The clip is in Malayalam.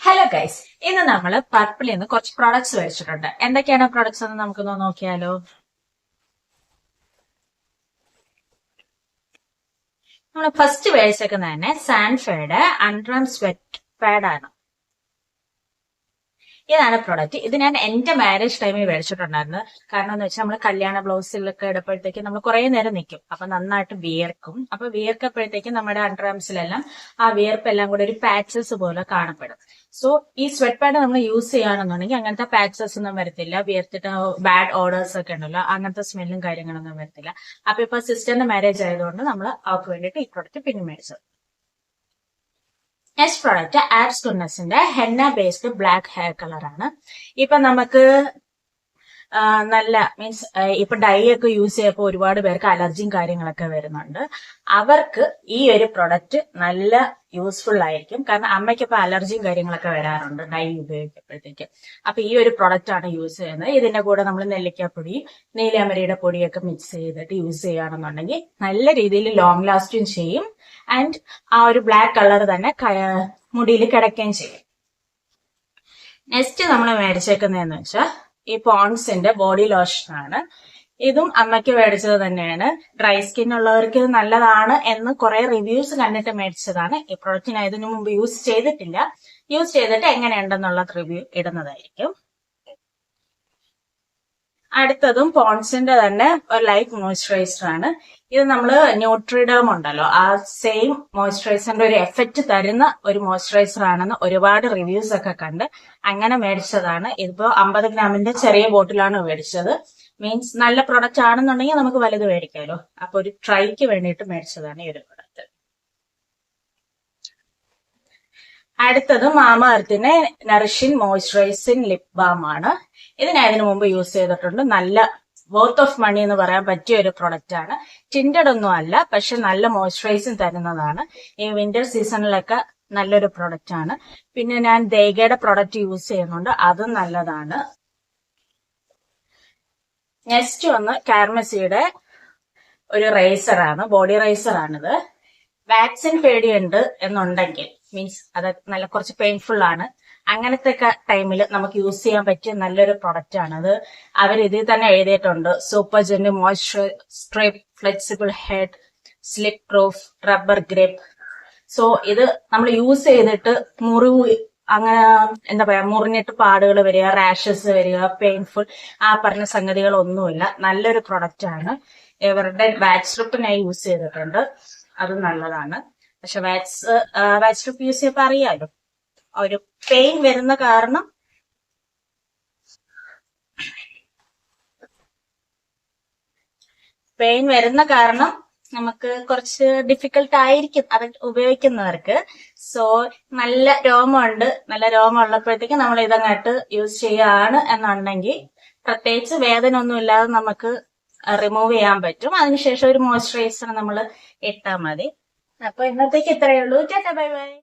ഹലോ ഗൈസ്, ഇന്ന് നമ്മൾ പർപ്പിളിൽ നിന്ന് കുറച്ച് പ്രോഡക്ട്സ് മേടിച്ചിട്ടുണ്ട്. എന്തൊക്കെയാണ് പ്രോഡക്ട്സ് എന്ന് നമുക്കൊന്ന് നോക്കിയാലോ. നമ്മൾ ഫസ്റ്റ് മേടിച്ചേക്കുന്നത് തന്നെ സാൻഫയുടെ അണ്ടർആം സ്വെറ്റ് പാഡ് ആണ്. ഇതാണ് പ്രൊഡക്റ്റ്. ഇത് ഞാൻ എന്റെ മാരേജ് ടൈമിൽ മേടിച്ചിട്ടുണ്ടായിരുന്നു. കാരണം എന്ന് വെച്ചാൽ നമ്മൾ കല്യാണ ബ്ലൗസിലൊക്കെ ഇടപ്പോഴത്തേക്ക് നമ്മൾ കുറെ നേരം നിൽക്കും, അപ്പൊ നന്നായിട്ട് വിയർക്കും. അപ്പൊ വിയർക്കപ്പോഴത്തേക്ക് നമ്മുടെ അണ്ടർആംസിലെല്ലാം ആ വിയർപ്പെല്ലാം കൂടെ ഒരു പാച്ചസ് പോലെ കാണപ്പെടും. സോ ഈ സ്വെറ്റ് പാഡ് നമ്മൾ യൂസ് ചെയ്യുകയാണെന്നുണ്ടെങ്കിൽ അങ്ങനത്തെ പാച്ചസ് ഒന്നും വരത്തില്ല. വിയർത്തിട്ട് ബാഡ് ഓർഡേഴ്സ് ഒക്കെ ഉണ്ടല്ലോ, അങ്ങനത്തെ സ്മെല്ലും കാര്യങ്ങളൊന്നും വരത്തില്ല. അപ്പൊ ഇപ്പൊ സിസ്റ്ററിന്റെ മാരേജ് ആയതുകൊണ്ട് നമ്മൾ അവർക്ക് വേണ്ടിയിട്ട് ഈ പ്രൊഡക്റ്റ് പിന്നെ മേടിച്ചത്. നെക്സ്റ്റ് പ്രോഡക്റ്റ് ആബ്സ്കുന്നസിന്റെ henna based black hair colour ആണ്. ഇപ്പൊ നമുക്ക് നല്ല മീൻസ് ഇപ്പൊ ഡൈ ഒക്കെ യൂസ് ചെയ്യുമ്പോൾ ഒരുപാട് പേർക്ക് അലർജിയും കാര്യങ്ങളൊക്കെ വരുന്നുണ്ട്. അവർക്ക് ഈ ഒരു പ്രൊഡക്റ്റ് നല്ല യൂസ്ഫുൾ ആയിരിക്കും. കാരണം അമ്മയ്ക്ക് ഇപ്പൊ അലർജിയും കാര്യങ്ങളൊക്കെ വരാറുണ്ട് ഡൈ ഉപയോഗിക്കുമ്പോഴത്തേക്ക്. അപ്പൊ ഈ ഒരു പ്രൊഡക്റ്റ് ആണ് യൂസ് ചെയ്യുന്നത്. ഇതിന്റെ കൂടെ നമ്മൾ നെല്ലിക്കാപ്പൊടി, നീലാമരിയുടെ പൊടിയൊക്കെ മിക്സ് ചെയ്തിട്ട് യൂസ് ചെയ്യുകയാണെന്നുണ്ടെങ്കിൽ നല്ല രീതിയിൽ ലോങ് ലാസ്റ്റിംഗ് ചെയ്യും. ആൻഡ് ആ ഒരു ബ്ലാക്ക് കളർ തന്നെ മുടിയിൽ കിടക്കുകയും ചെയ്യും. നെക്സ്റ്റ് നമ്മൾ മേടിച്ചേക്കുന്നതെന്ന് വെച്ചാൽ ഈ പോൺസിന്റെ ബോഡി ലോഷൻ ആണ്. ഇതും അമ്മയ്ക്ക് മേടിച്ചത് തന്നെയാണ്. ഡ്രൈ സ്കിൻ ഉള്ളവർക്ക് നല്ലതാണ് എന്ന് കുറെ റിവ്യൂസ് കണ്ടിട്ട് മേടിച്ചതാണ്. ഈ പ്രൊഡക്റ്റ് ഞാൻ ഇതിനു മുമ്പ് യൂസ് ചെയ്തിട്ടില്ല. യൂസ് ചെയ്തിട്ട് എങ്ങനെയുണ്ടെന്നുള്ള റിവ്യൂ ഇടുന്നതായിരിക്കും. അടുത്തതും പോൺസിന്റെ തന്നെ ഒരു ലൈറ്റ് മോയ്സ്ചറൈസർ ആണ്. ഇത് നമ്മൾ ന്യൂട്രിഡേം ഉണ്ടല്ലോ, ആ സെയിം മോയ്സ്ചറൈസറിന്റെ ഒരു എഫക്റ്റ് തരുന്ന ഒരു മോയ്സ്ചറൈസർ ആണെന്ന് ഒരുപാട് റിവ്യൂസ് ഒക്കെ കണ്ട് അങ്ങനെ മേടിച്ചതാണ്. ഇതിപ്പോ 50 ഗ്രാമിന്റെ ചെറിയ ബോട്ടിലാണ് മേടിച്ചത്. മീൻസ് നല്ല പ്രൊഡക്റ്റ് ആണെന്നുണ്ടെങ്കിൽ നമുക്ക് വലുത് മേടിക്കാമല്ലോ. അപ്പൊ ഒരു ട്രൈക്ക് വേണ്ടിയിട്ട് മേടിച്ചതാണ് ഈ ഒരു പ്രൊഡക്റ്റ്. അടുത്തത് മാമ എർത്തിന്റെ നറിഷിംഗ് മോയ്സ്ചറൈസിംഗ് ലിപ് ബാം ആണ്. ഇത് ഞാൻ ഇതിനു മുമ്പ് യൂസ് ചെയ്തിട്ടുണ്ട്. നല്ല വർത്ത് ഓഫ് മണി എന്ന് പറയാൻ പറ്റിയ ഒരു പ്രൊഡക്റ്റ് ആണ്. ടിൻറ്റഡ് ഒന്നും അല്ല, പക്ഷെ നല്ല മോയ്സ്ചറൈസിങ് തരുന്നതാണ്. ഈ വിന്റർ സീസണിലൊക്കെ നല്ലൊരു പ്രൊഡക്റ്റ് ആണ്. പിന്നെ ഞാൻ ദേഗയുടെ പ്രൊഡക്റ്റ് യൂസ് ചെയ്യുന്നുണ്ട്, അതും നല്ലതാണ്. നെക്സ്റ്റ് വന്ന് കാർമസിയുടെ ഒരു റേസർ ആണ്, ബോഡി റേസർ ആണിത്. വാക്സിൻ പേടിയുണ്ട് എന്നുണ്ടെങ്കിൽ, മീൻസ് അത് നല്ല കുറച്ച് പെയിൻഫുൾ ആണ്, അങ്ങനത്തെ ഒക്കെ ടൈമിൽ നമുക്ക് യൂസ് ചെയ്യാൻ പറ്റിയ നല്ലൊരു പ്രൊഡക്റ്റ് ആണ് അത്. അവർ ഇതിൽ തന്നെ എഴുതിയിട്ടുണ്ട് super gentle moisture strip flexible head slip proof rubber grip. So ഇത് നമ്മൾ യൂസ് ചെയ്തിട്ട് മുറിവ് അങ്ങനെ എന്താ പറയാ, മുറിഞ്ഞിട്ട് പാടുകൾ വരിക, റാഷസ് വരിക, പെയിൻഫുൾ ആ പറഞ്ഞ സംഗതികളൊന്നുമില്ല. നല്ലൊരു പ്രൊഡക്റ്റ് ആണ്. ഇവരുടെ വാക്സ് സ്ട്രിപ്പ് ഞാൻ യൂസ് ചെയ്തിട്ടുണ്ട്, അത് നല്ലതാണ്. പക്ഷെ വാക്സ് സ്ട്രിപ്പ് യൂസ് ചെയ്യുമ്പോൾ അറിയാലോ, ഒരു പെയിൻ വരുന്ന കാരണം നമുക്ക് കുറച്ച് ഡിഫിക്കൽട്ട് ആയിരിക്കും അത് ഉപയോഗിക്കുന്നവർക്ക്. സോ നല്ല രോമമുണ്ട്, നല്ല രോമം ഉള്ളപ്പോഴത്തേക്ക് നമ്മൾ ഇതങ്ങോട്ട് യൂസ് ചെയ്യുകയാണ് എന്നുണ്ടെങ്കിൽ പ്രത്യേകിച്ച് വേദന ഒന്നും ഇല്ലാതെ നമുക്ക് റിമൂവ് ചെയ്യാൻ പറ്റും. അതിനുശേഷം ഒരു മോയ്സ്ചറൈസർ നമ്മൾ ഇട്ടാൽ മതി. അപ്പൊ ഇന്നത്തേക്ക് ഇത്രയേ ഉള്ളൂ. Tata bye bye.